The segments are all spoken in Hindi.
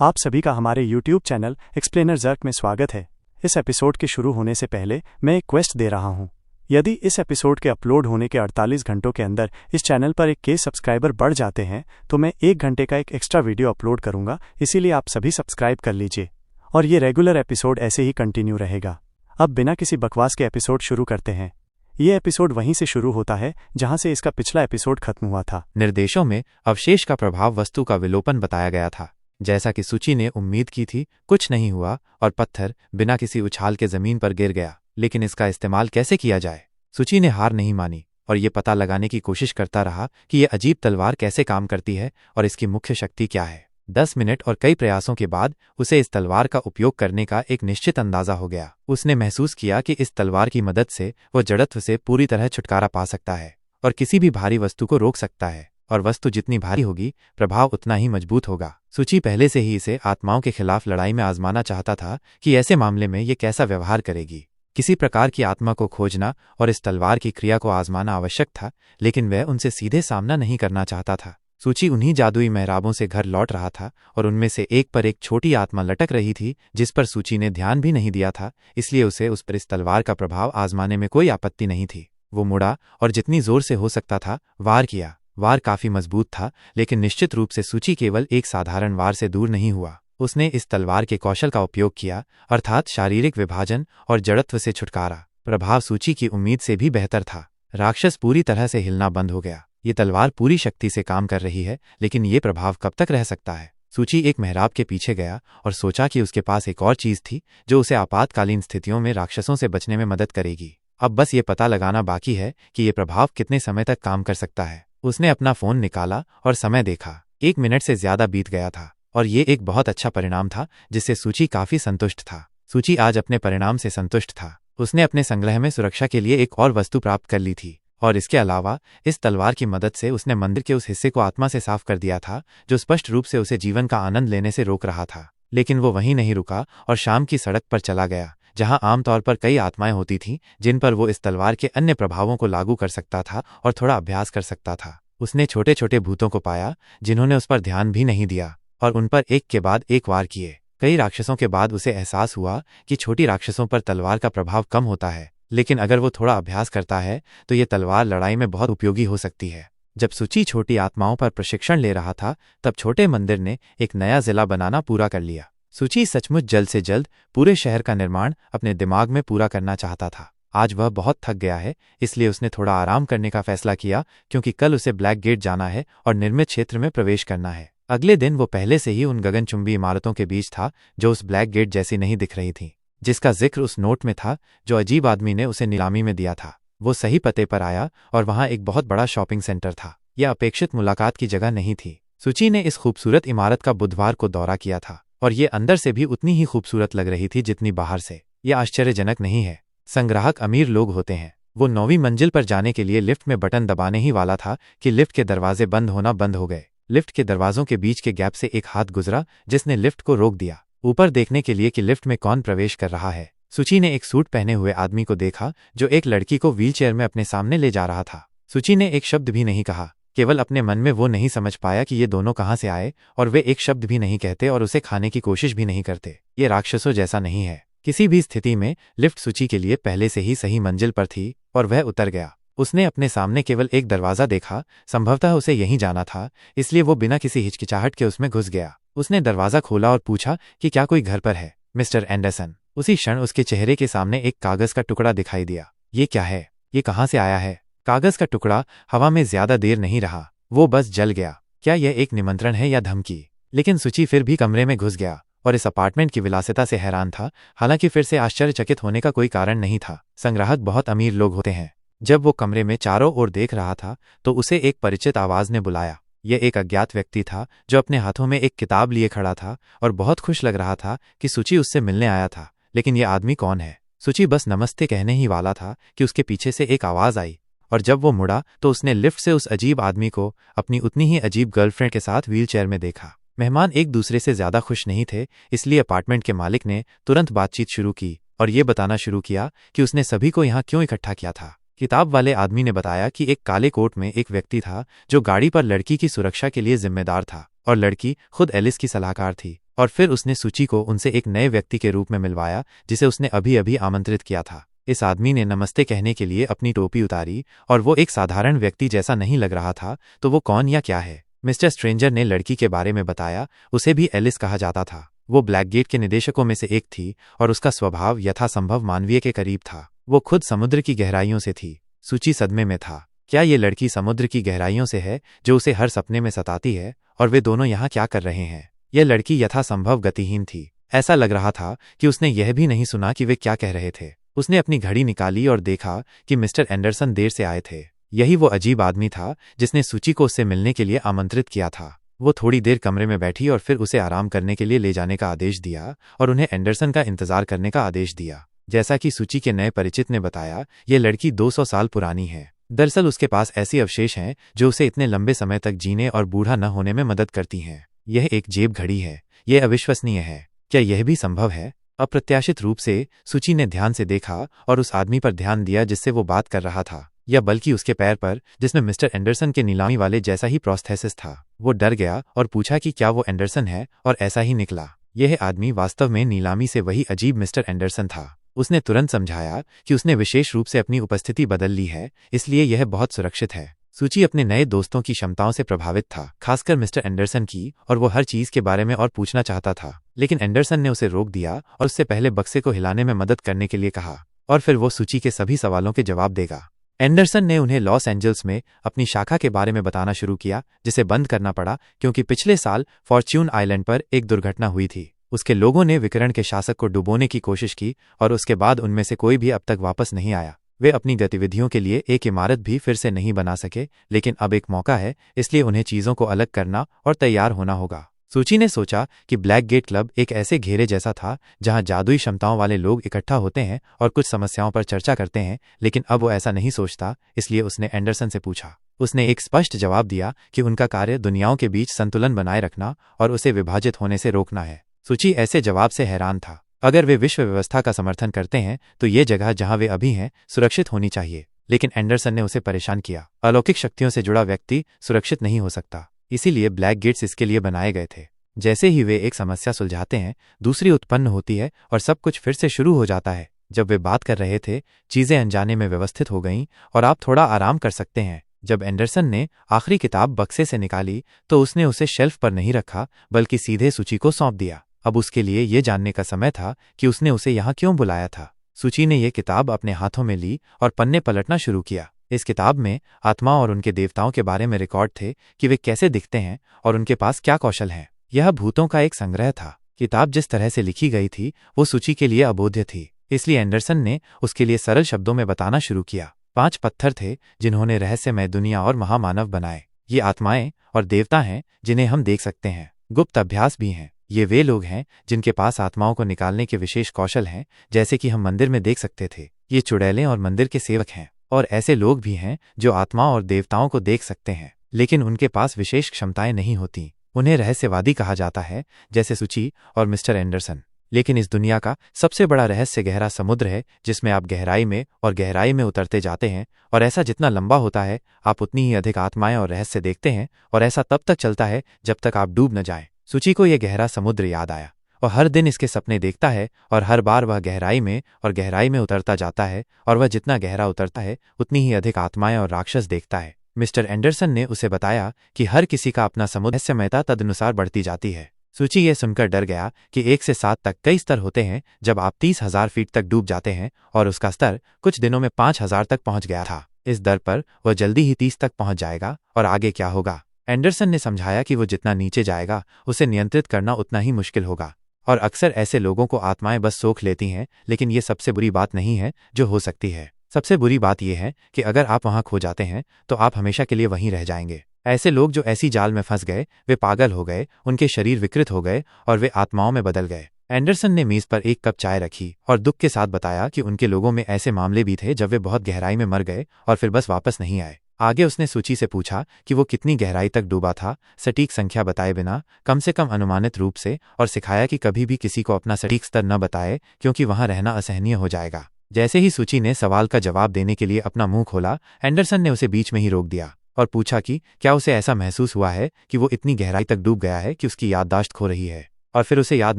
आप सभी का हमारे YouTube चैनल एक्सप्लेनर जर्क में स्वागत है। इस एपिसोड के शुरू होने से पहले मैं एक क्वेस्ट दे रहा हूं। यदि इस एपिसोड के अपलोड होने के 48 घंटों के अंदर इस चैनल पर 1K सब्सक्राइबर बढ़ जाते हैं तो मैं 1 घंटे का एक एक्स्ट्रा वीडियो अपलोड करूंगा, इसीलिए आप सभी सब्सक्राइब कर लीजिए और ये रेगुलर एपिसोड ऐसे ही कंटिन्यू रहेगा। अब बिना किसी बकवास के एपिसोड शुरू करते हैं। ये एपिसोड वहीं से शुरू होता है जहां से इसका पिछला एपिसोड खत्म हुआ था। निर्देशों में अवशेष का प्रभाव वस्तु का विलोपन बताया गया था। जैसा कि सूची ने उम्मीद की थी, कुछ नहीं हुआ और पत्थर बिना किसी उछाल के जमीन पर गिर गया। लेकिन इसका इस्तेमाल कैसे किया जाए? सूची ने हार नहीं मानी और ये पता लगाने की कोशिश करता रहा कि ये अजीब तलवार कैसे काम करती है और इसकी मुख्य शक्ति क्या है। 10 मिनट और कई प्रयासों के बाद उसे इस तलवार का उपयोग करने का एक निश्चित अंदाजा हो गया। उसने महसूस किया कि इस तलवार की मदद से वो जड़त्व से पूरी तरह छुटकारा पा सकता है और किसी भी भारी वस्तु को रोक सकता है, और वस्तु जितनी भारी होगी प्रभाव उतना ही मजबूत होगा। सूची पहले से ही इसे आत्माओं के खिलाफ लड़ाई में आजमाना चाहता था कि ऐसे मामले में ये कैसा व्यवहार करेगी। किसी प्रकार की आत्मा को खोजना और इस तलवार की क्रिया को आजमाना आवश्यक था, लेकिन वह उनसे सीधे सामना नहीं करना चाहता था। सूची उन्हीं जादुई मेहराबों से घर लौट रहा था और उनमें से एक पर एक छोटी आत्मा लटक रही थी जिस पर सूची ने ध्यान भी नहीं दिया था, इसलिए उसे उस पर इस तलवार का प्रभाव आजमाने में कोई आपत्ति नहीं थी। वो मुड़ा और जितनी जोर से हो सकता था वार किया। वार काफी मजबूत था, लेकिन निश्चित रूप से सूची केवल एक साधारण वार से दूर नहीं हुआ। उसने इस तलवार के कौशल का उपयोग किया, अर्थात शारीरिक विभाजन और जड़त्व से छुटकारा। प्रभाव सूची की उम्मीद से भी बेहतर था। राक्षस पूरी तरह से हिलना बंद हो गया। ये तलवार पूरी शक्ति से काम कर रही है, लेकिन ये प्रभाव कब तक रह सकता है? सूची एक मेहराब के पीछे गया और सोचा कि उसके पास एक और चीज थी जो उसे आपातकालीन स्थितियों में राक्षसों से बचने में मदद करेगी। अब बस ये पता लगाना बाकी है कि ये प्रभाव कितने समय तक काम कर सकता है। उसने अपना फोन निकाला और समय देखा। 1 मिनट से ज्यादा बीत गया था और ये एक बहुत अच्छा परिणाम था जिससे सूची काफी संतुष्ट था। सूची आज अपने परिणाम से संतुष्ट था। उसने अपने संग्रह में सुरक्षा के लिए एक और वस्तु प्राप्त कर ली थी और इसके अलावा इस तलवार की मदद से उसने मंदिर के उस हिस्से को आत्मा से साफ कर दिया था जो स्पष्ट रूप से उसे जीवन का आनंद लेने से रोक रहा था। लेकिन वो वहीं नहीं रुका और शाम की सड़क पर चला गया जहां आमतौर पर कई आत्माएं होती थीं जिन पर वो इस तलवार के अन्य प्रभावों को लागू कर सकता था और थोड़ा अभ्यास कर सकता था। उसने छोटे छोटे भूतों को पाया जिन्होंने उस पर ध्यान भी नहीं दिया और उन पर एक के बाद एक वार किए। कई राक्षसों के बाद उसे एहसास हुआ कि छोटी राक्षसों पर तलवार का प्रभाव कम होता है, लेकिन अगर वो थोड़ा अभ्यास करता है तो ये तलवार लड़ाई में बहुत उपयोगी हो सकती है। जब सूची छोटी आत्माओं पर प्रशिक्षण ले रहा था तब छोटे मंदिर ने एक नया जिला बनाना पूरा कर लिया। सूची सचमुच जल्द से जल्द पूरे शहर का निर्माण अपने दिमाग में पूरा करना चाहता था। आज वह बहुत थक गया है, इसलिए उसने थोड़ा आराम करने का फैसला किया क्योंकि कल उसे ब्लैक गेट जाना है और निर्मित क्षेत्र में प्रवेश करना है। अगले दिन वो पहले से ही उन गगनचुंबी इमारतों के बीच था जो उस ब्लैक गेट जैसी नहीं दिख रही थीं, जिसका जिक्र उस नोट में था जो अजीब आदमी ने उसे नीलामी में दिया था। वो सही पते पर आया और वहां एक बहुत बड़ा शॉपिंग सेंटर था। यह अपेक्षित मुलाकात की जगह नहीं थी। सूची ने इस खूबसूरत इमारत का बुधवार को दौरा किया था और ये अंदर से भी उतनी ही खूबसूरत लग रही थी जितनी बाहर से। यह आश्चर्यजनक नहीं है। संग्राहक अमीर लोग होते हैं। वो 9वीं मंजिल पर जाने के लिए लिफ्ट में बटन दबाने ही वाला था कि लिफ्ट के दरवाजे बंद होना बंद हो गए। लिफ्ट के दरवाजों के बीच के गैप से एक हाथ गुजरा जिसने लिफ्ट को रोक दिया, ऊपर देखने के लिए कि लिफ्ट में कौन प्रवेश कर रहा है। सूची ने एक सूट पहने हुए आदमी को देखा जो एक लड़की को व्हीलचेयर में अपने सामने ले जा रहा था। सूची ने एक शब्द भी नहीं कहा, केवल अपने मन में वो नहीं समझ पाया कि ये दोनों कहाँ से आए और वे एक शब्द भी नहीं कहते और उसे खाने की कोशिश भी नहीं करते। ये राक्षसों जैसा नहीं है। किसी भी स्थिति में लिफ्ट सूची के लिए पहले से ही सही मंजिल पर थी और वह उतर गया। उसने अपने सामने केवल एक दरवाजा देखा, संभवतः उसे यहीं जाना था, इसलिए वो बिना किसी हिचकिचाहट के उसमें घुस गया। उसने दरवाजा खोला और पूछा कि क्या कोई घर पर है, मिस्टर एंडरसन। उसी क्षण उसके चेहरे के सामने एक कागज का टुकड़ा दिखाई दिया। ये क्या है? ये कहाँ से आया है? कागज का टुकड़ा हवा में ज्यादा देर नहीं रहा, वो बस जल गया। क्या यह एक निमंत्रण है या धमकी? लेकिन सूची फिर भी कमरे में घुस गया और इस अपार्टमेंट की विलासिता से हैरान था। हालांकि फिर से आश्चर्यचकित होने का कोई कारण नहीं था। संग्राहक बहुत अमीर लोग होते हैं। जब वो कमरे में चारों ओर देख रहा था तो उसे एक परिचित आवाज ने बुलाया। यह एक अज्ञात व्यक्ति था जो अपने हाथों में एक किताब लिए खड़ा था और बहुत खुश लग रहा था कि सूची उससे मिलने आया था। लेकिन यह आदमी कौन है? सूची बस नमस्ते कहने ही वाला था कि उसके पीछे से एक आवाज आई और जब वो मुड़ा तो उसने लिफ्ट से उस अजीब आदमी को अपनी उतनी ही अजीब गर्लफ्रेंड के साथ व्हीलचेयर में देखा। मेहमान एक दूसरे से ज्यादा खुश नहीं थे, इसलिए अपार्टमेंट के मालिक ने तुरंत बातचीत शुरू की और ये बताना शुरू किया कि उसने सभी को यहाँ क्यों इकट्ठा किया था। किताब वाले आदमी ने बताया कि एक काले कोट में एक व्यक्ति था जो गाड़ी पर लड़की की सुरक्षा के लिए जिम्मेदार था और लड़की खुद एलिस की सलाहकार थी और फिर उसने सूची को उनसे एक नए व्यक्ति के रूप में मिलवाया जिसे उसने अभी अभी आमंत्रित किया था। इस आदमी ने नमस्ते कहने के लिए अपनी टोपी उतारी और वो एक साधारण व्यक्ति जैसा नहीं लग रहा था। तो वो कौन या क्या है? मिस्टर स्ट्रेंजर ने लड़की के बारे में बताया। उसे भी एलिस कहा जाता था। वो ब्लैकगेट के निदेशकों में से एक थी और उसका स्वभाव यथासंभव मानवीय के करीब था। वो खुद समुद्र की गहराइयों से थी। सूची सदमे में था। क्या ये लड़की समुद्र की गहराइयों से है जो उसे हर सपने में सताती है? और वे दोनों यहाँ क्या कर रहे हैं? यह लड़की यथासंभव गतिहीन थी। ऐसा लग रहा था कि उसने यह भी नहीं सुना कि वे क्या कह रहे थे। उसने अपनी घड़ी निकाली और देखा कि मिस्टर एंडरसन देर से आए थे। यही वो अजीब आदमी था जिसने सूची को उससे मिलने के लिए आमंत्रित किया था। वो थोड़ी देर कमरे में बैठी और फिर उसे आराम करने के लिए ले जाने का आदेश दिया और उन्हें एंडरसन का इंतजार करने का आदेश दिया। जैसा कि सूची के नए परिचित ने बताया, ये लड़की 200 साल पुरानी है। दरअसल उसके पास ऐसी अवशेष हैं जो उसे इतने लंबे समय तक जीने और बूढ़ा न होने में मदद करती हैं। यह एक जेब घड़ी है। यह अविश्वसनीय है। क्या यह भी संभव है? अप्रत्याशित रूप से सूची ने ध्यान से देखा और उस आदमी पर ध्यान दिया जिससे वो बात कर रहा था, या बल्कि उसके पैर पर जिसमें मिस्टर एंडरसन के नीलामी वाले जैसा ही प्रोस्थेसिस था। वो डर गया और पूछा कि क्या वो एंडरसन है, और ऐसा ही निकला। यह आदमी वास्तव में नीलामी से वही अजीब मिस्टर एंडरसन था। उसने तुरंत समझाया कि उसने विशेष रूप से अपनी उपस्थिति बदल ली है, इसलिए यह बहुत सुरक्षित है। सूची अपने नए दोस्तों की क्षमताओं से प्रभावित था, खासकर मिस्टर एंडरसन की, और वो हर चीज के बारे में और पूछना चाहता था। लेकिन एंडरसन ने उसे रोक दिया और उससे पहले बक्से को हिलाने में मदद करने के लिए कहा, और फिर वो सूची के सभी सवालों के जवाब देगा। एंडरसन ने उन्हें लॉस एंजल्स में अपनी शाखा के बारे में बताना शुरू किया, जिसे बंद करना पड़ा क्योंकि पिछले साल फॉर्च्यून आइलैंड पर एक दुर्घटना हुई थी। उसके लोगों ने विकिरण के शासक को डुबोने की कोशिश की और उसके बाद उनमें से कोई भी अब तक वापस नहीं आया। वे अपनी गतिविधियों के लिए एक इमारत भी फिर से नहीं बना सके, लेकिन अब एक मौका है, इसलिए उन्हें चीज़ों को अलग करना और तैयार होना होगा। सूची ने सोचा कि ब्लैक गेट क्लब एक ऐसे घेरे जैसा था जहां जादुई क्षमताओं वाले लोग इकट्ठा होते हैं और कुछ समस्याओं पर चर्चा करते हैं, लेकिन अब वो ऐसा नहीं सोचता। इसलिए उसने एंडरसन से पूछा। उसने एक स्पष्ट जवाब दिया कि उनका कार्य दुनियाओं के बीच संतुलन बनाए रखना और उसे विभाजित होने से रोकना है। सूची ऐसे जवाब से हैरान था। अगर वे विश्व व्यवस्था का समर्थन करते हैं तो ये जगह जहां वे अभी हैं सुरक्षित होनी चाहिए, लेकिन एंडरसन ने उसे परेशान किया। अलौकिक शक्तियों से जुड़ा व्यक्ति सुरक्षित नहीं हो सकता, इसीलिए ब्लैक गेट्स इसके लिए बनाए गए थे। जैसे ही वे एक समस्या सुलझाते हैं, दूसरी उत्पन्न होती है और सब कुछ फिर से शुरू हो जाता है। जब वे बात कर रहे थे, चीजें अनजाने में व्यवस्थित हो गईं और आप थोड़ा आराम कर सकते हैं। जब एंडरसन ने आखिरी किताब बक्से से निकाली तो उसने उसे शेल्फ पर नहीं रखा, बल्कि सीधे सूची को सौंप दिया। अब उसके लिए ये जानने का समय था कि उसने उसे यहाँ क्यों बुलाया था। सूची ने यह किताब अपने हाथों में ली और पन्ने पलटना शुरू किया। इस किताब में आत्मा और उनके देवताओं के बारे में रिकॉर्ड थे कि वे कैसे दिखते हैं और उनके पास क्या कौशल हैं। यह भूतों का एक संग्रह था। किताब जिस तरह से लिखी गई थी वो सूची के लिए अबोध्य थी, इसलिए एंडरसन ने उसके लिए सरल शब्दों में बताना शुरू किया। 5 पत्थर थे जिन्होंने रहस्यमय दुनिया और महामानव बनाए। ये आत्माएं और देवता हैं जिन्हें हम देख सकते हैं। गुप्त अभ्यास भी हैं। ये वे लोग हैं जिनके पास आत्माओं को निकालने के विशेष कौशल हैं, जैसे कि हम मंदिर में देख सकते थे। ये चुड़ैलें और मंदिर के सेवक हैं। और ऐसे लोग भी हैं जो आत्माओं और देवताओं को देख सकते हैं, लेकिन उनके पास विशेष क्षमताएं नहीं होती। उन्हें रहस्यवादी कहा जाता है, जैसे सूची और मिस्टर एंडरसन। लेकिन इस दुनिया का सबसे बड़ा रहस्य गहरा समुद्र है, जिसमें आप गहराई में और गहराई में उतरते जाते हैं, और ऐसा जितना लंबा होता है आप उतनी ही अधिक आत्माएं और रहस्य देखते हैं, और ऐसा तब तक चलता है जब तक आप डूब न जाएं। सूची को यह गहरा समुद्र याद आया और हर दिन इसके सपने देखता है, और हर बार वह गहराई में और गहराई में उतरता जाता है, और वह जितना गहरा उतरता है उतनी ही अधिक आत्माएं और राक्षस देखता है। मिस्टर एंडरसन ने उसे बताया कि हर किसी का अपना समुद्र रहस्यमयता तदनुसार बढ़ती जाती है। सूची ये सुनकर डर गया कि 1 से 7 तक कई स्तर होते हैं। जब आप 30,000 फीट तक डूब जाते हैं, और उसका स्तर कुछ दिनों में 5,000 तक पहुंच गया था। इस दर पर वह जल्दी ही 30 तक पहुंच जाएगा, और आगे क्या होगा? एंडरसन ने समझाया कि वो जितना नीचे जाएगा उसे नियंत्रित करना उतना ही मुश्किल होगा, और अक्सर ऐसे लोगों को आत्माएं बस सोख लेती हैं। लेकिन ये सबसे बुरी बात नहीं है जो हो सकती है। सबसे बुरी बात यह है कि अगर आप वहां खो जाते हैं तो आप हमेशा के लिए वहीं रह जाएंगे। ऐसे लोग जो ऐसी जाल में फंस गए, वे पागल हो गए, उनके शरीर विकृत हो गए और वे आत्माओं में बदल गए। एंडरसन ने मेज पर एक कप चाय रखी और दुख के साथ बताया कि उनके लोगों में ऐसे मामले भी थे जब वे बहुत गहराई में मर गए और फिर बस वापस नहीं आए। आगे उसने सूची से पूछा कि वो कितनी गहराई तक डूबा था, सटीक संख्या बताए बिना, कम से कम अनुमानित रूप से, और सिखाया कि कभी भी किसी को अपना सटीक स्तर न बताए, क्योंकि वहां रहना असहनीय हो जाएगा। जैसे ही सूची ने सवाल का जवाब देने के लिए अपना मुंह खोला, एंडरसन ने उसे बीच में ही रोक दिया और पूछा कि क्या उसे ऐसा महसूस हुआ है कि वो इतनी गहराई तक डूब गया है कि उसकी याददाश्त खो रही है। और फिर उसे याद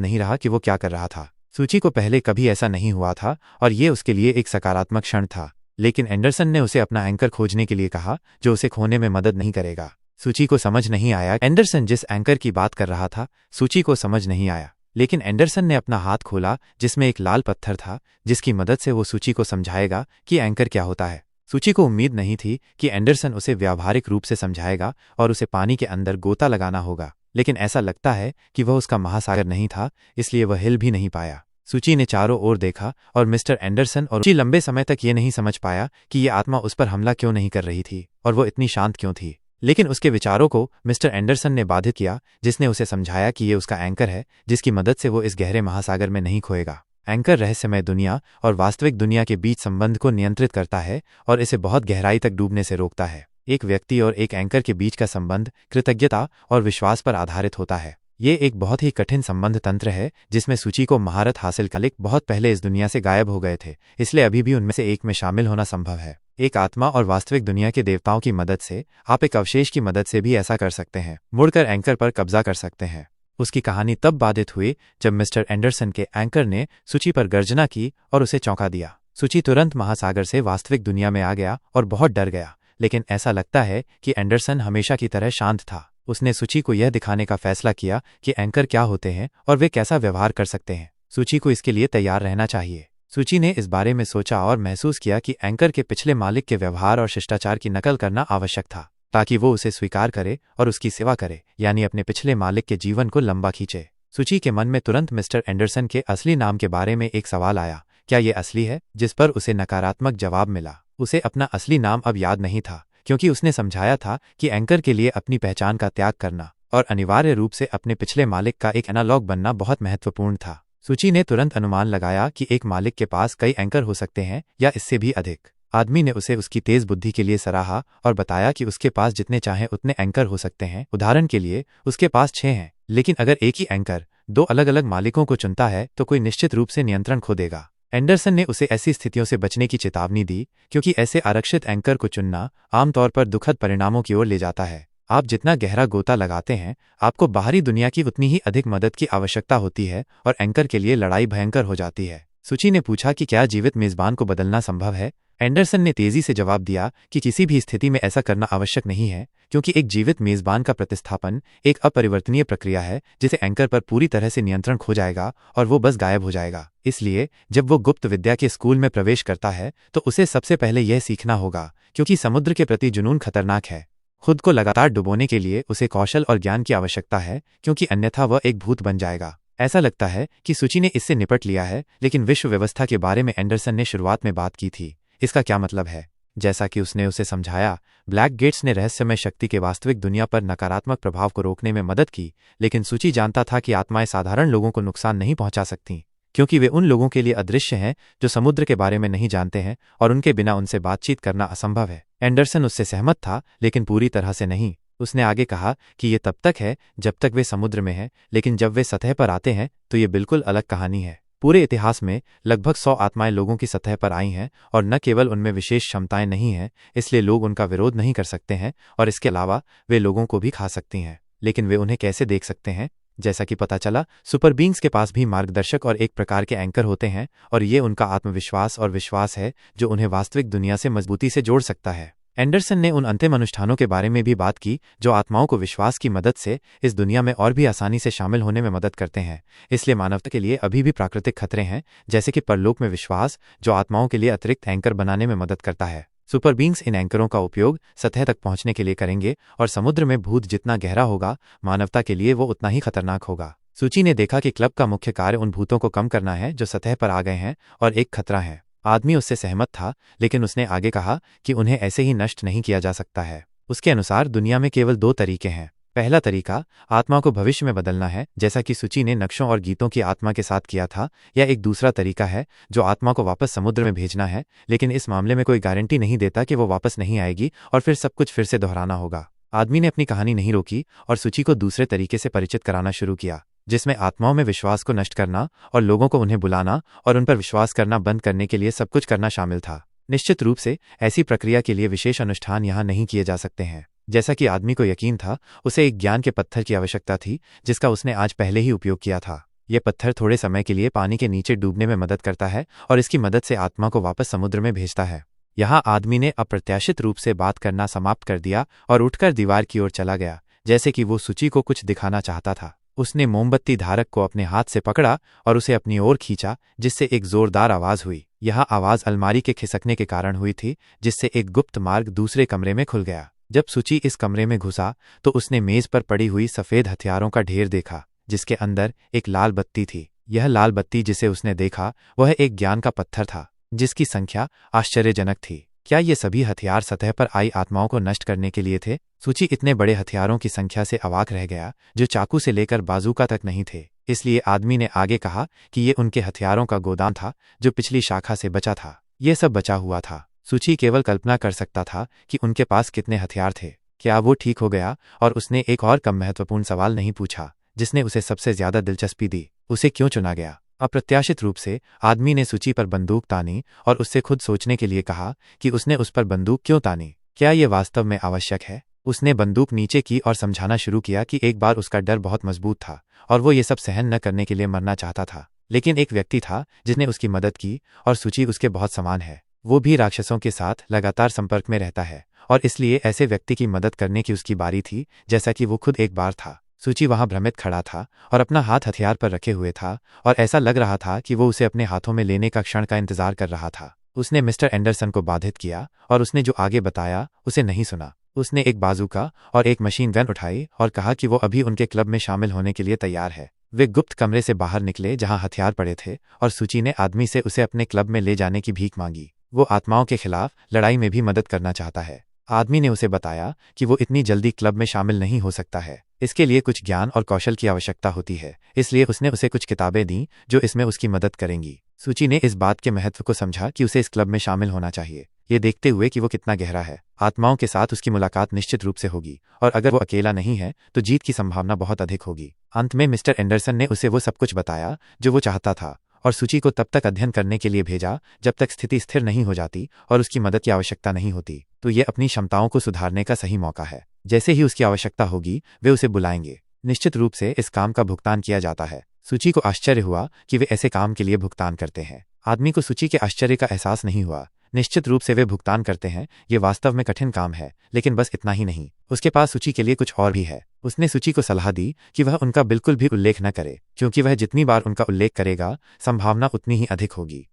नहीं रहा कि वो क्या कर रहा था। सूची को पहले कभी ऐसा नहीं हुआ था और ये उसके लिए एक सकारात्मक क्षण था, लेकिन एंडरसन ने उसे अपना एंकर खोजने के लिए कहा जो उसे खोने में मदद नहीं करेगा। सूची को समझ नहीं आया एंडरसन जिस एंकर की बात कर रहा था। सूची को समझ नहीं आया, लेकिन एंडरसन ने अपना हाथ खोला जिसमें एक लाल पत्थर था, जिसकी मदद से वो सूची को समझाएगा कि एंकर क्या होता है। सूची को उम्मीद नहीं थी कि एंडरसन उसे व्यावहारिक रूप से समझाएगा और उसे पानी के अंदर गोता लगाना होगा, लेकिन ऐसा लगता है कि वह उसका महासागर नहीं था, इसलिए वह हिल भी नहीं पाया। सूची ने चारों ओर देखा और मिस्टर एंडरसन और सूची लंबे समय तक ये नहीं समझ पाया कि ये आत्मा उस पर हमला क्यों नहीं कर रही थी और वो इतनी शांत क्यों थी। लेकिन उसके विचारों को मिस्टर एंडरसन ने बाधित किया, जिसने उसे समझाया कि ये उसका एंकर है जिसकी मदद से वो इस गहरे महासागर में नहीं खोएगा। एंकर रहस्यमय दुनिया और वास्तविक दुनिया के बीच संबंध को नियंत्रित करता है और इसे बहुत गहराई तक डूबने से रोकता है। एक व्यक्ति और एक एंकर के बीच का संबंध कृतज्ञता और विश्वास पर आधारित होता है। ये एक बहुत ही कठिन संबंध तंत्र है जिसमें सूची को महारत हासिल कर बहुत पहले इस दुनिया से गायब हो गए थे, इसलिए अभी भी उनमें से एक में शामिल होना संभव है। एक आत्मा और वास्तविक दुनिया के देवताओं की मदद से आप एक अवशेष की मदद से भी ऐसा कर सकते हैं, मुड़कर एंकर पर कब्जा कर सकते हैं। उसकी कहानी तब बाधित हुई जब मिस्टर एंडरसन के एंकर ने सूची पर गर्जना की और उसे चौंका दिया। सूची तुरंत महासागर से वास्तविक दुनिया में आ गया और बहुत डर गया, लेकिन ऐसा लगता है कि एंडरसन हमेशा की तरह शांत था। उसने सूची को यह दिखाने का फैसला किया कि एंकर क्या होते हैं और वे कैसा व्यवहार कर सकते हैं। सूची को इसके लिए तैयार रहना चाहिए। सूची ने इस बारे में सोचा और महसूस किया कि एंकर के पिछले मालिक के व्यवहार और शिष्टाचार की नकल करना आवश्यक था, ताकि वो उसे स्वीकार करे और उसकी सेवा करे, यानी अपने पिछले मालिक के जीवन को लंबा खींचे। सूची के मन में तुरंत मिस्टर एंडरसन के असली नाम के बारे में एक सवाल आया, क्या ये असली है, जिस पर उसे नकारात्मक जवाब मिला। उसे अपना असली नाम अब याद नहीं था, क्योंकि उसने समझाया था कि एंकर के लिए अपनी पहचान का त्याग करना और अनिवार्य रूप से अपने पिछले मालिक का एक एनालॉग बनना बहुत महत्वपूर्ण था। सूची ने तुरंत अनुमान लगाया कि एक मालिक के पास कई एंकर हो सकते हैं या इससे भी अधिक। आदमी ने उसे उसकी तेज बुद्धि के लिए सराहा और बताया कि उसके पास जितने चाहें उतने एंकर हो सकते हैं। उदाहरण के लिए उसके पास 6 हैं, लेकिन अगर एक ही एंकर 2 अलग अलग मालिकों को चुनता है तो कोई निश्चित रूप से नियंत्रण खो देगा। एंडरसन ने उसे ऐसी स्थितियों से बचने की चेतावनी दी, क्योंकि ऐसे आरक्षित एंकर को चुनना आमतौर पर दुखद परिणामों की ओर ले जाता है। आप जितना गहरा गोता लगाते हैं, आपको बाहरी दुनिया की उतनी ही अधिक मदद की आवश्यकता होती है और एंकर के लिए लड़ाई भयंकर हो जाती है। सूची ने पूछा कि क्या जीवित मेजबान को बदलना संभव है। एंडरसन ने तेजी से जवाब दिया कि किसी भी स्थिति में ऐसा करना आवश्यक नहीं है, क्योंकि एक जीवित मेजबान का प्रतिस्थापन एक अपरिवर्तनीय प्रक्रिया है जिसे एंकर पर पूरी तरह से नियंत्रण खो जाएगा और वो बस गायब हो जाएगा। इसलिए जब वो गुप्त विद्या के स्कूल में प्रवेश करता है तो उसे सबसे पहले यह सीखना होगा, क्योंकि समुद्र के प्रति जुनून खतरनाक है। खुद को लगातार डुबोने के लिए उसे कौशल और ज्ञान की आवश्यकता है, क्योंकि अन्यथा वह एक भूत बन जाएगा। ऐसा लगता है कि सूची ने इससे निपट लिया है, लेकिन विश्व व्यवस्था के बारे में एंडरसन ने शुरुआत में बात की थी। इसका क्या मतलब है? जैसा कि उसने उसे समझाया, ब्लैक गेट्स ने रहस्यमय शक्ति के वास्तविक दुनिया पर नकारात्मक प्रभाव को रोकने में मदद की, लेकिन सूची जानता था कि आत्माएं साधारण लोगों को नुकसान नहीं पहुंचा सकती, क्योंकि वे उन लोगों के लिए अदृश्य हैं जो समुद्र के बारे में नहीं जानते हैं और उनके बिना उनसे बातचीत करना असंभव है। एंडरसन उससे सहमत था, लेकिन पूरी तरह से नहीं। उसने आगे कहा कि ये तब तक है जब तक वे समुद्र में हैं, लेकिन जब वे सतह पर आते हैं तो ये बिल्कुल अलग कहानी है। पूरे इतिहास में लगभग 100 आत्माएं लोगों की सतह पर आई हैं और न केवल उनमें विशेष क्षमताएं नहीं हैं, इसलिए लोग उनका विरोध नहीं कर सकते हैं और इसके अलावा वे लोगों को भी खा सकती हैं, लेकिन वे उन्हें कैसे देख सकते हैं? जैसा कि पता चला, सुपर बींग्स के पास भी मार्गदर्शक और एक प्रकार के एंकर होते हैं और ये उनका आत्मविश्वास और विश्वास है जो उन्हें वास्तविक दुनिया से मजबूती से जोड़ सकता है। एंडरसन ने उन अंतिम अनुष्ठानों के बारे में भी बात की जो आत्माओं को विश्वास की मदद से इस दुनिया में और भी आसानी से शामिल होने में मदद करते हैं। इसलिए मानवता के लिए अभी भी प्राकृतिक खतरे हैं, जैसे कि परलोक में विश्वास, जो आत्माओं के लिए अतिरिक्त एंकर बनाने में मदद करता है। सुपर बींग्स इन एंकरों का उपयोग सतह तक पहुंचने के लिए करेंगे और समुद्र में भूत जितना गहरा होगा, मानवता के लिए वो उतना ही खतरनाक होगा। सूची ने देखा कि क्लब का मुख्य कार्य उन भूतों को कम करना है जो सतह पर आ गए हैं और एक खतरा है। आदमी उससे सहमत था, लेकिन उसने आगे कहा कि उन्हें ऐसे ही नष्ट नहीं किया जा सकता है। उसके अनुसार दुनिया में केवल 2 तरीके हैं। पहला तरीका आत्मा को भविष्य में बदलना है, जैसा कि सूची ने नक्शों और गीतों की आत्मा के साथ किया था, या एक दूसरा तरीका है जो आत्मा को वापस समुद्र में भेजना है, लेकिन इस मामले में कोई गारंटी नहीं देता कि वो वापस नहीं आएगी और फिर सब कुछ फिर से दोहराना होगा। आदमी ने अपनी कहानी नहीं रोकी और सूची को दूसरे तरीके से परिचित कराना शुरू किया, जिसमें आत्माओं में विश्वास को नष्ट करना और लोगों को उन्हें बुलाना और उन पर विश्वास करना बंद करने के लिए सब कुछ करना शामिल था। निश्चित रूप से ऐसी प्रक्रिया के लिए विशेष अनुष्ठान यहाँ नहीं किए जा सकते हैं। जैसा कि आदमी को यकीन था, उसे एक ज्ञान के पत्थर की आवश्यकता थी जिसका उसने आज पहले ही उपयोग किया था। यह पत्थर थोड़े समय के लिए पानी के नीचे डूबने में मदद करता है और इसकी मदद से आत्मा को वापस समुद्र में भेजता है। यहाँ आदमी ने अप्रत्याशित रूप से बात करना समाप्त कर दिया और उठकर दीवार की ओर चला गया, जैसे कि वो सूची को कुछ दिखाना चाहता था। उसने मोमबत्ती धारक को अपने हाथ से पकड़ा और उसे अपनी ओर खींचा, जिससे एक जोरदार आवाज हुई। यह आवाज अलमारी के खिसकने के कारण हुई थी, जिससे एक गुप्त मार्ग दूसरे कमरे में खुल गया। जब सूची इस कमरे में घुसा तो उसने मेज पर पड़ी हुई सफेद हथियारों का ढेर देखा, जिसके अंदर एक लाल बत्ती थी। यह लाल बत्ती जिसे उसने देखा वह एक ज्ञान का पत्थर था, जिसकी संख्या आश्चर्यजनक थी। क्या ये सभी हथियार सतह पर आई आत्माओं को नष्ट करने के लिए थे? सूची इतने बड़े हथियारों की संख्या से अवाक रह गया, जो चाकू से लेकर बाजूका तक नहीं थे। इसलिए आदमी ने आगे कहा कि ये उनके हथियारों का गोदाम था जो पिछली शाखा से बचा था। ये सब बचा हुआ था। सूची केवल कल्पना कर सकता था कि उनके पास कितने हथियार थे। क्या वो ठीक हो गया और उसने एक और कम महत्वपूर्ण सवाल नहीं पूछा, जिसने उसे सबसे ज्यादा दिलचस्पी दी? उसे क्यों चुना गया? अप्रत्याशित रूप से आदमी ने सूची पर बंदूक तानी और उससे खुद सोचने के लिए कहा कि उसने उस पर बंदूक क्यों तानी। क्या ये वास्तव में आवश्यक है? उसने बंदूक नीचे की और समझाना शुरू किया कि एक बार उसका डर बहुत मजबूत था और वो ये सब सहन न करने के लिए मरना चाहता था। लेकिन एक व्यक्ति था जिसने उसकी मदद की और सूची उसके बहुत समान है। वो भी राक्षसों के साथ लगातार संपर्क में रहता है और इसलिए ऐसे व्यक्ति की मदद करने की उसकी बारी थी, जैसा कि वो खुद एक बार था। सूची वहां भ्रमित खड़ा था और अपना हाथ हथियार पर रखे हुए था और ऐसा लग रहा था कि वो उसे अपने हाथों में लेने का क्षण का इंतजार कर रहा था। उसने मिस्टर एंडरसन को बाधित किया और उसने जो आगे बताया उसे नहीं सुना। उसने एक बाजूका और एक मशीन गन उठाई और कहा कि वो अभी उनके क्लब में शामिल होने के लिए तैयार है। वे गुप्त कमरे से बाहर निकले जहां हथियार पड़े थे और सूची ने आदमी से उसे अपने क्लब में ले जाने की भीख मांगी। वो आत्माओं के खिलाफ लड़ाई में भी मदद करना चाहता है। आदमी ने उसे बताया कि वो इतनी जल्दी क्लब में शामिल नहीं हो सकता है। इसके लिए कुछ ज्ञान और कौशल की आवश्यकता होती है, इसलिए उसने उसे कुछ किताबें दीं जो इसमें उसकी मदद करेंगी। सूची ने इस बात के महत्व को समझा कि उसे इस क्लब में शामिल होना चाहिए, ये देखते हुए कि वो कितना गहरा है। आत्माओं के साथ उसकी मुलाकात निश्चित रूप से होगी और अगर वो अकेला नहीं है तो जीत की संभावना बहुत अधिक होगी। अंत में मिस्टर एंडरसन ने उसे वो सब कुछ बताया जो वो चाहता था और सूची को तब तक अध्ययन करने के लिए भेजा जब तक स्थिति स्थिर नहीं हो जाती और उसकी मदद की आवश्यकता नहीं होती। तो ये अपनी क्षमताओं को सुधारने का सही मौका है। जैसे ही उसकी आवश्यकता होगी वे उसे बुलाएंगे। निश्चित रूप से इस काम का भुगतान किया जाता है। सूची को आश्चर्य हुआ कि वे ऐसे काम के लिए भुगतान करते हैं। आदमी को सूची के आश्चर्य का एहसास नहीं हुआ। निश्चित रूप से वे भुगतान करते हैं। ये वास्तव में कठिन काम है, लेकिन बस इतना ही नहीं, उसके पास सूची के लिए कुछ और भी है। उसने सूची को सलाह दी कि वह उनका बिल्कुल भी उल्लेख न करे, क्योंकि वह जितनी बार उनका उल्लेख करेगा संभावना उतनी ही अधिक होगी।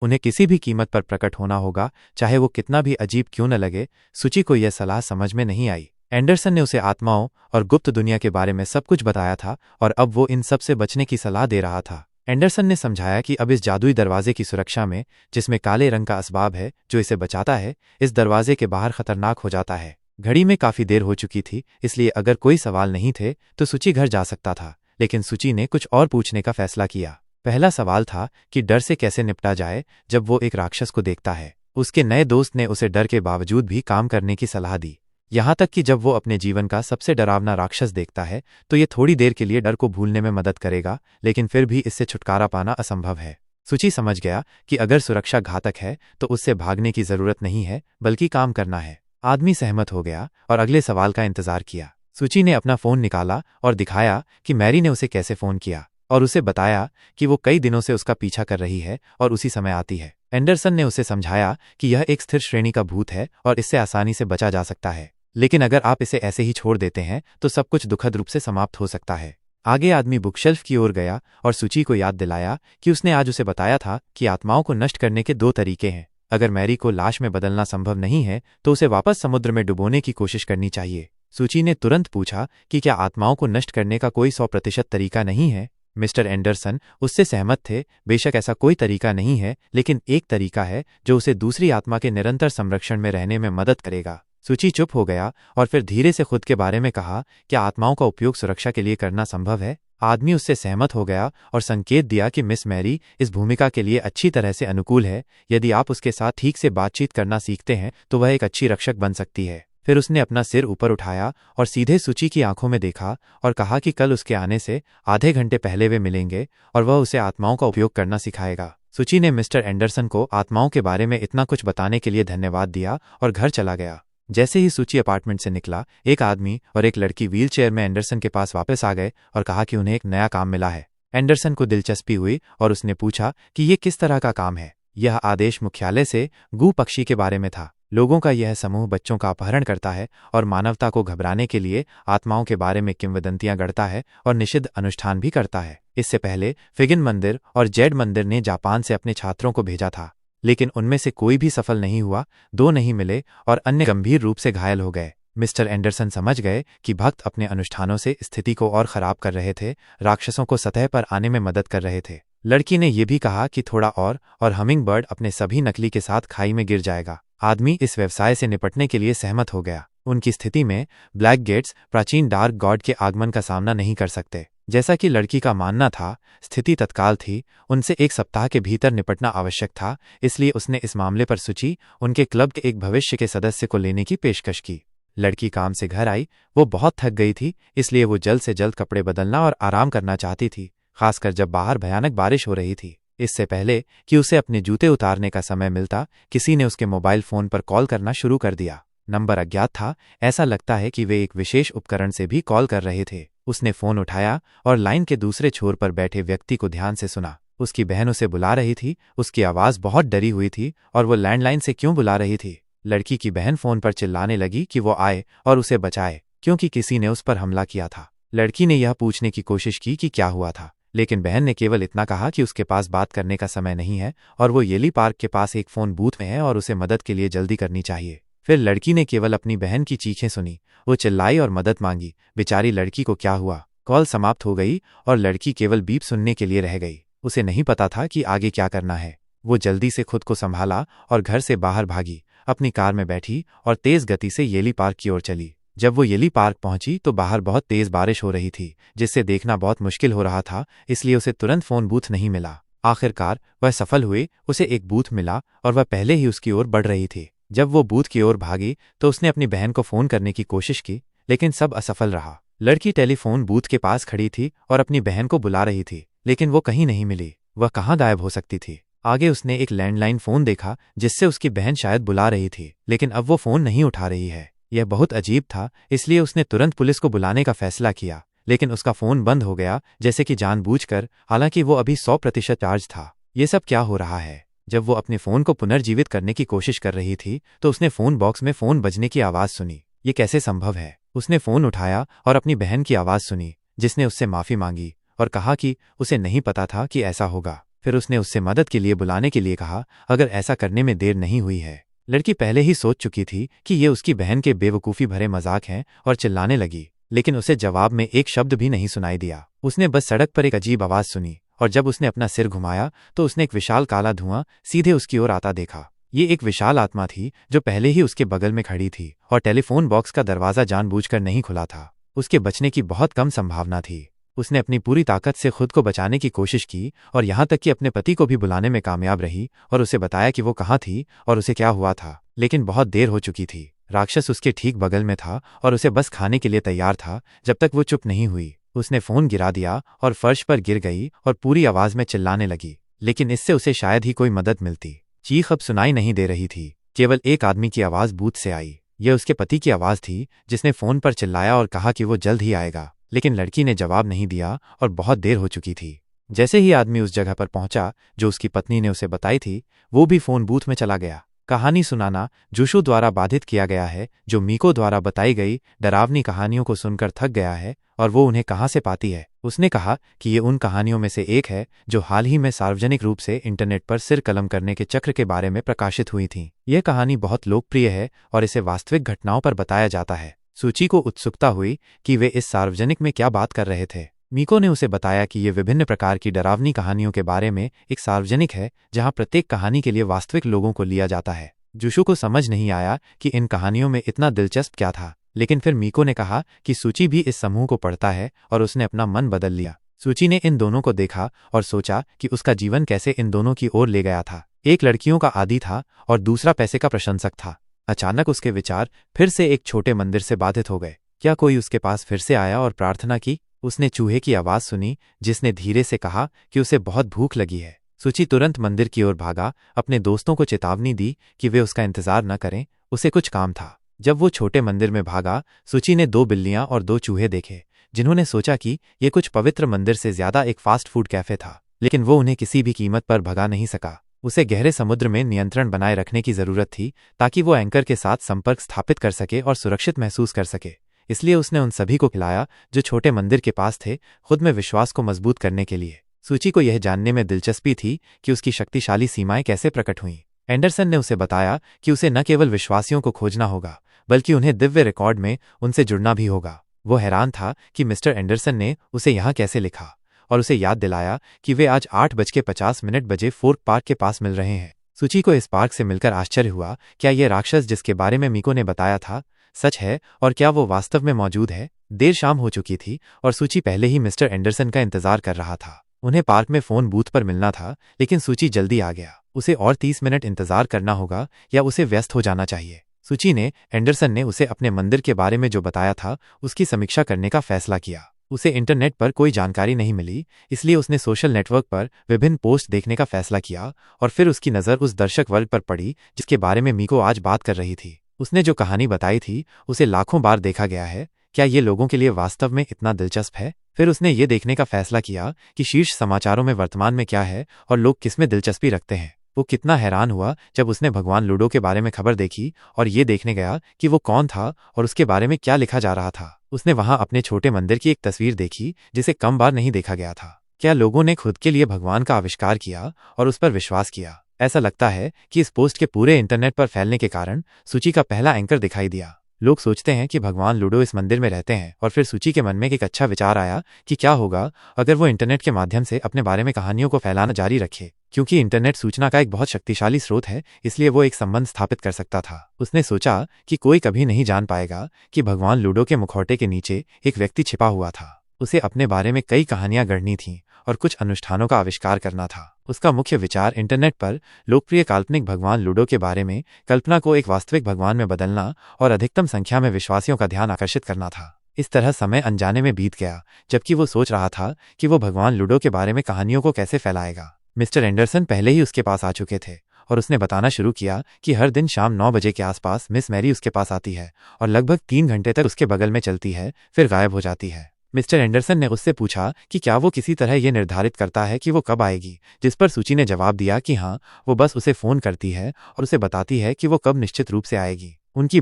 उन्हें किसी भी कीमत पर प्रकट होना होगा, चाहे वो कितना भी अजीब क्यों न लगे। सूची को यह सलाह समझ में नहीं आई। एंडरसन ने उसे आत्माओं और गुप्त दुनिया के बारे में सब कुछ बताया था और अब वो इन सब से बचने की सलाह दे रहा था। एंडरसन ने समझाया कि अब इस जादुई दरवाजे की सुरक्षा में, जिसमें काले रंग का असबाब है जो इसे बचाता है, इस दरवाजे के बाहर खतरनाक हो जाता है। घड़ी में काफी देर हो चुकी थी, इसलिए अगर कोई सवाल नहीं थे तो सूची घर जा सकता था। लेकिन सूची ने कुछ और पूछने का फैसला किया। पहला सवाल था कि डर से कैसे निपटा जाए जब वो एक राक्षस को देखता है। उसके नए दोस्त ने उसे डर के बावजूद भी काम करने की सलाह दी, यहाँ तक कि जब वो अपने जीवन का सबसे डरावना राक्षस देखता है तो ये थोड़ी देर के लिए डर को भूलने में मदद करेगा, लेकिन फिर भी इससे छुटकारा पाना असंभव है। सूची समझ गया कि अगर सुरक्षा घातक है तो उससे भागने की जरूरत नहीं है, बल्कि काम करना है। आदमी सहमत हो गया और अगले सवाल का इंतजार किया। सूची ने अपना फोन निकाला और दिखाया कि मैरी ने उसे कैसे फोन किया और उसे बताया कि वो कई दिनों से उसका पीछा कर रही है और उसी समय आती है। एंडरसन ने उसे समझाया कि यह एक स्थिर श्रेणी का भूत है और इससे आसानी से बचा जा सकता है, लेकिन अगर आप इसे ऐसे ही छोड़ देते हैं तो सब कुछ दुखद रूप से समाप्त हो सकता है। आगे आदमी बुकशेल्फ की ओर गया और सूची को याद दिलाया कि उसने आज उसे बताया था कि आत्माओं को नष्ट करने के 2 तरीके हैं। अगर मैरी को लाश में बदलना संभव नहीं है तो उसे वापस समुद्र में डुबोने की कोशिश करनी चाहिए। सूची ने तुरंत पूछा कि क्या आत्माओं को नष्ट करने का कोई 100% तरीका नहीं है? मिस्टर एंडरसन उससे सहमत थे। बेशक ऐसा कोई तरीका नहीं है, लेकिन एक तरीका है जो उसे दूसरी आत्मा के निरंतर संरक्षण में रहने में मदद करेगा। सूची चुप हो गया और फिर धीरे से खुद के बारे में कहा, क्या आत्माओं का उपयोग सुरक्षा के लिए करना संभव है? आदमी उससे सहमत हो गया और संकेत दिया कि मिस मैरी इस भूमिका के लिए अच्छी तरह से अनुकूल है। यदि आप उसके साथ ठीक से बातचीत करना सीखते हैं तो वह एक अच्छी रक्षक बन सकती है। फिर उसने अपना सिर ऊपर उठाया और सीधे सूची की आंखों में देखा और कहा कि कल उसके आने से आधे घंटे पहले वे मिलेंगे और वह उसे आत्माओं का उपयोग करना सिखाएगा। सूची ने मिस्टर एंडरसन को आत्माओं के बारे में इतना कुछ बताने के लिए धन्यवाद दिया और घर चला गया। जैसे ही सूची अपार्टमेंट से निकला, एक आदमी और एक लड़की व्हीलचेयर में एंडरसन के पास वापस आ गए और कहा कि उन्हें एक नया काम मिला है। एंडरसन को दिलचस्पी हुई और उसने पूछा कि ये किस तरह का काम है। यह आदेश मुख्यालय से गू पक्षी के बारे में था। लोगों का यह समूह बच्चों का अपहरण करता है और मानवता को घबराने के लिए आत्माओं के बारे में किंवदंतियां गढ़ता है और निषिद्ध अनुष्ठान भी करता है। इससे पहले फिगिन मंदिर और जेड मंदिर ने जापान से अपने छात्रों को भेजा था, लेकिन उनमें से कोई भी सफल नहीं हुआ। 2 नहीं मिले और अन्य गंभीर रूप से घायल हो गए। मिस्टर एंडरसन समझ गए कि भक्त अपने अनुष्ठानों से स्थिति को और खराब कर रहे थे, राक्षसों को सतह पर आने में मदद कर रहे थे। लड़की ने यह भी कहा कि थोड़ा और हमिंग बर्ड अपने सभी नकली के साथ खाई में गिर जाएगा। आदमी इस व्यवसाय से निपटने के लिए सहमत हो गया। उनकी स्थिति में ब्लैक गेट्स प्राचीन डार्क गॉड के आगमन का सामना नहीं कर सकते। जैसा कि लड़की का मानना था, स्थिति तत्काल थी, उनसे 1 सप्ताह के भीतर निपटना आवश्यक था। इसलिए उसने इस मामले पर सूची, उनके क्लब के एक भविष्य के सदस्य को लेने की पेशकश की। लड़की काम से घर आई। वो बहुत थक गई थी, इसलिए वो जल्द से जल्द कपड़े बदलना और आराम करना चाहती थी, खासकर जब बाहर भयानक बारिश हो रही थी। इससे पहले कि उसे अपने जूते उतारने का समय मिलता, किसी ने उसके मोबाइल फोन पर कॉल करना शुरू कर दिया। नंबर अज्ञात था। ऐसा लगता है कि वे एक विशेष उपकरण से भी कॉल कर रहे थे। उसने फोन उठाया और लाइन के दूसरे छोर पर बैठे व्यक्ति को ध्यान से सुना। उसकी बहन उसे बुला रही थी। उसकी आवाज बहुत डरी हुई थी और वो लैंडलाइन से क्यों बुला रही थी। लड़की की बहन फोन पर चिल्लाने लगी कि वो आए और उसे बचाए, क्योंकि किसी ने उस पर हमला किया था। लड़की ने यह पूछने की कोशिश की कि क्या हुआ था, लेकिन बहन ने केवल इतना कहा कि उसके पास बात करने का समय नहीं है और वो येली पार्क के पास एक फोन बूथ में है और उसे मदद के लिए जल्दी करनी चाहिए। फिर लड़की ने केवल अपनी बहन की चीखें सुनी। वो चिल्लाई और मदद मांगी। बेचारी लड़की को क्या हुआ। कॉल समाप्त हो गई और लड़की केवल बीप सुनने के लिए रह गई। उसे नहीं पता था कि आगे क्या करना है। वो जल्दी से खुद को संभाला और घर से बाहर भागी, अपनी कार में बैठी और तेज गति से येली पार्क की ओर चली। जब वो येली पार्क पहुंची तो बाहर बहुत तेज बारिश हो रही थी, जिससे देखना बहुत मुश्किल हो रहा था, इसलिए उसे तुरंत फोन बूथ नहीं मिला। आखिरकार वह सफल हुई। उसे एक बूथ मिला और वह पहले ही उसकी ओर बढ़ रही थी। जब वो बूथ की ओर भागी तो उसने अपनी बहन को फोन करने की कोशिश की, लेकिन सब असफल रहा। लड़की टेलीफोन बूथ के पास खड़ी थी और अपनी बहन को बुला रही थी, लेकिन वो कहीं नहीं मिली। वह कहाँ गायब हो सकती थी। आगे उसने एक लैंडलाइन फोन देखा जिससे उसकी बहन शायद बुला रही थी, लेकिन अब वो फोन नहीं उठा रही है। यह बहुत अजीब था, इसलिए उसने तुरंत पुलिस को बुलाने का फैसला किया, लेकिन उसका फोन बंद हो गया, जैसे कि जानबूझकर, हालांकि वो अभी 100% चार्ज था। ये सब क्या हो रहा है। जब वो अपने फोन को पुनर्जीवित करने की कोशिश कर रही थी तो उसने फोन बॉक्स में फोन बजने की आवाज सुनी। ये कैसे संभव है। उसने फोन उठाया और अपनी बहन की आवाज सुनी, जिसने उससे माफी मांगी और कहा कि उसे नहीं पता था कि ऐसा होगा। फिर उसने उससे मदद के लिए बुलाने के लिए कहा, अगर ऐसा करने में देर नहीं हुई है। लड़की पहले ही सोच चुकी थी कि ये उसकी बहन के बेवकूफ़ी भरे मजाक हैं और चिल्लाने लगी, लेकिन उसे जवाब में एक शब्द भी नहीं सुनाई दिया। उसने बस सड़क पर एक अजीब आवाज सुनी और जब उसने अपना सिर घुमाया तो उसने एक विशाल काला धुआं सीधे उसकी ओर आता देखा। ये एक विशाल आत्मा थी जो पहले ही उसके बगल में खड़ी थी और टेलीफोन बॉक्स का दरवाजा जानबूझकर नहीं खुला था। उसके बचने की बहुत कम संभावना थी। उसने अपनी पूरी ताकत से खुद को बचाने की कोशिश की और यहाँ तक कि अपने पति को भी बुलाने में कामयाब रही और उसे बताया कि वो कहाँ थी और उसे क्या हुआ था, लेकिन बहुत देर हो चुकी थी। राक्षस उसके ठीक बगल में था और उसे बस खाने के लिए तैयार था जब तक वो चुप नहीं हुई। उसने फोन गिरा दिया और फर्श पर गिर गई और पूरी आवाज में चिल्लाने लगी, लेकिन इससे उसे शायद ही कोई मदद मिलती। चीख अब सुनाई नहीं दे रही थी, केवल एक आदमी की आवाज बूथ से आई। यह उसके पति की आवाज थी, जिसने फोन पर चिल्लाया और कहा कि वो जल्द ही आएगा, लेकिन लड़की ने जवाब नहीं दिया और बहुत देर हो चुकी थी। जैसे ही आदमी उस जगह पर पहुंचा जो उसकी पत्नी ने उसे बताई थी, वो भी फोन बूथ में चला गया। कहानी सुनाना जुशु द्वारा बाधित किया गया है, जो मीको द्वारा बताई गई डरावनी कहानियों को सुनकर थक गया है और वो उन्हें कहाँ से पाती है। उसने कहा कि ये उन कहानियों में से एक है जो हाल ही में सार्वजनिक रूप से इंटरनेट पर सिर कलम करने के चक्र के बारे में प्रकाशित हुई थी। यह कहानी बहुत लोकप्रिय है और इसे वास्तविक घटनाओं पर बताया जाता है। सूची को उत्सुकता हुई कि वे इस सार्वजनिक में क्या बात कर रहे थे। मीको ने उसे बताया कि ये विभिन्न प्रकार की डरावनी कहानियों के बारे में एक सार्वजनिक है जहां प्रत्येक कहानी के लिए वास्तविक लोगों को लिया जाता है। जुशु को समझ नहीं आया कि इन कहानियों में इतना दिलचस्प क्या था, लेकिन फिर मीको ने कहा कि सूची भी इस समूह को पढ़ता है और उसने अपना मन बदल लिया। सूची ने इन दोनों को देखा और सोचा कि उसका जीवन कैसे इन दोनों की ओर ले गया था। एक लड़कियों का आदी था और दूसरा पैसे का प्रशंसक था। अचानक उसके विचार फिर से एक छोटे मंदिर से बाधित हो गए। क्या कोई उसके पास फिर से आया और प्रार्थना की? उसने चूहे की आवाज सुनी जिसने धीरे से कहा कि उसे बहुत भूख लगी है। सूची तुरंत मंदिर की ओर भागा, अपने दोस्तों को चेतावनी दी कि वे उसका इंतजार न करें, उसे कुछ काम था। जब वो छोटे मंदिर में भागा, सूची ने 2 बिल्लियां और 2 चूहे देखे, जिन्होंने सोचा कि ये कुछ पवित्र मंदिर से ज्यादा एक फास्ट फूड कैफे था, लेकिन वो उन्हें किसी भी कीमत पर भगा नहीं सका। उसे गहरे समुद्र में नियंत्रण बनाए रखने की जरूरत थी ताकि वो एंकर के साथ संपर्क स्थापित कर सके और सुरक्षित महसूस कर सके। इसलिए उसने उन सभी को खिलाया जो छोटे मंदिर के पास थे, खुद में विश्वास को मजबूत करने के लिए। सूची को यह जानने में दिलचस्पी थी कि उसकी शक्तिशाली सीमाएं कैसे प्रकट हुईं। एंडरसन ने उसे बताया कि उसे न केवल विश्वासियों को खोजना होगा, बल्कि उन्हें दिव्य रिकॉर्ड में उनसे जुड़ना भी होगा। वो हैरान था कि मिस्टर एंडरसन ने उसे यहाँ कैसे लिखा और उसे याद दिलाया कि वे आज 8:50 बजे फोर्क पार्क के पास मिल रहे हैं। सूची को इस पार्क से मिलकर आश्चर्य हुआ। क्या ये राक्षस जिसके बारे में मीको ने बताया था सच है, और क्या वो वास्तव में मौजूद है? देर शाम हो चुकी थी और सूची पहले ही मिस्टर एंडरसन का इंतजार कर रहा था। उन्हें पार्क में फोन बूथ पर मिलना था, लेकिन सूची जल्दी आ गया। उसे और 30 मिनट इंतजार करना होगा या उसे व्यस्त हो जाना चाहिए। सूची ने एंडरसन ने उसे अपने मंदिर के बारे में जो बताया था उसकी समीक्षा करने का फैसला किया। उसे इंटरनेट पर कोई जानकारी नहीं मिली, इसलिए उसने सोशल नेटवर्क पर विभिन्न पोस्ट देखने का फैसला किया और फिर उसकी नज़र उस दर्शक वर्ग पर पड़ी जिसके बारे में मीको आज बात कर रही थी। उसने जो कहानी बताई थी उसे लाखों बार देखा गया है। क्या ये लोगों के लिए वास्तव में इतना दिलचस्प है? फिर उसने ये देखने का फैसला किया कि शीर्ष समाचारों में वर्तमान में क्या है और लोग किसमें दिलचस्पी रखते हैं। वो कितना हैरान हुआ जब उसने भगवान लूडो के बारे में खबर देखी और ये देखने गया कि वो कौन था और उसके बारे में क्या लिखा जा रहा था। उसने वहां अपने छोटे मंदिर की एक तस्वीर देखी जिसे कम बार नहीं देखा गया था। क्या लोगों ने खुद के लिए भगवान का आविष्कार किया और उस पर विश्वास किया? ऐसा लगता है कि इस पोस्ट के पूरे इंटरनेट पर फैलने के कारण सूची का पहला एंकर दिखाई दिया। लोग सोचते हैं कि भगवान लूडो इस मंदिर में रहते हैं, और फिर सूची के मन में एक अच्छा विचार आया कि क्या होगा अगर वो इंटरनेट के माध्यम से अपने बारे में कहानियों को फैलाना जारी रखे। क्योंकि इंटरनेट सूचना का एक बहुत शक्तिशाली स्रोत है, इसलिए वो एक संबंध स्थापित कर सकता था। उसने सोचा कि कोई कभी नहीं जान पाएगा कि भगवान लूडो के मुखौटे के नीचे एक व्यक्ति छिपा हुआ था। उसे अपने बारे में कई कहानियां गढ़नी थीं और कुछ अनुष्ठानों का आविष्कार करना था। उसका मुख्य विचार इंटरनेट पर लोकप्रिय काल्पनिक भगवान लूडो के बारे में कल्पना को एक वास्तविक भगवान में बदलना और अधिकतम संख्या में विश्वासियों का ध्यान आकर्षित करना था। इस तरह समय अनजाने में बीत गया जबकि वो सोच रहा था कि वो भगवान लूडो के बारे में कहानियों को कैसे फैलाएगा। मिस्टर एंडरसन पहले ही उसके पास आ चुके थे और उसने बताना शुरू किया कि हर दिन शाम 9 बजे के आसपास मिस मैरी उसके पास आती है और लगभग 3 घंटे तक उसके बगल में चलती है, फिर गायब हो जाती है। मिस्टर एंडरसन ने उससे पूछा कि क्या वो किसी तरह ये निर्धारित करता है कि वो कब आएगी, जिस पर सूची ने जवाब दिया कि हाँ, वो बस उसे फ़ोन करती है और उसे बताती है कि वो कब निश्चित रूप से आएगी। उनकी